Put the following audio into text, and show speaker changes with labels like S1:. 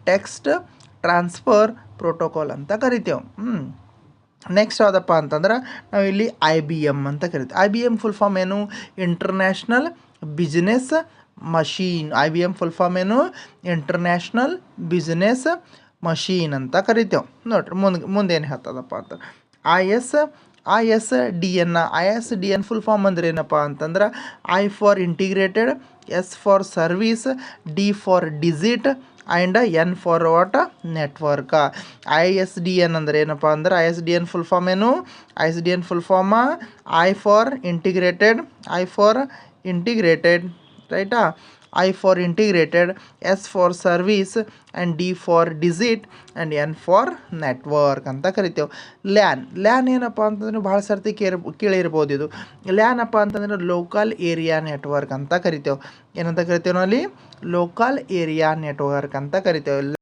S1: Text transfer protocol ಅಂತ ಕರಿತೇವೆ. Next ಯಾವುದಪ್ಪ ಅಂತಂದ್ರೆ ನಾವಿಲ್ಲಿ IBM ಅಂತ ಕರಿತೀವಿ. IBM ಫುಲ್ ಫಾರ್ಮ್ ಏನು? International business machine. IBM full form ಏನು? ಇಂಟರ್ನ್ಯಾಷನಲ್ ಬಿಸ್ನೆಸ್ ಮಷೀನ್ ಅಂತ ಕರಿತೇವೆ. ನೋಡ್ರಿ ಮುಂದೆ ಏನು ಹೇಳ್ತದಪ್ಪ ಅಂತ ISDN ಫುಲ್ ಫಾರ್ಮ್ ಅಂದ್ರೆ ಏನಪ್ಪ ಅಂತಂದ್ರೆ I for integrated, S for service, D for digit and N for what? Network. ISDN ಅಂದ್ರೆ ಏನಪ್ಪ ಅಂದ್ರೆ ISDN ಫುಲ್ ಫಾರ್ಮ್ ಏನು? ISDN full form I for integrated ರೈಟಾ, I for integrated, S for service and D for digit and N for network ಅಂತ ಕರಿತೇವೆ. LAN ಏನಪ್ಪ ಅಂತಂದ್ರೆ ಭಾಳ ಸರ್ತಿ ಕೇಳಿರ್ಬೋದು. ಇದು ಲ್ಯಾನ್ ಅಪ್ಪ ಅಂತಂದ್ರೆ ಲೋಕಲ್ ಏರಿಯಾ ನೆಟ್ವರ್ಕ್ ಅಂತ ಕರಿತೇವೆ. ಏನಂತ ಕರಿತೇವೆ ನಾವು ಅಲ್ಲಿ? ಲೋಕಲ್ ಏರಿಯಾ ನೆಟ್ವರ್ಕ್ ಅಂತ ಕರಿತೇವೆ.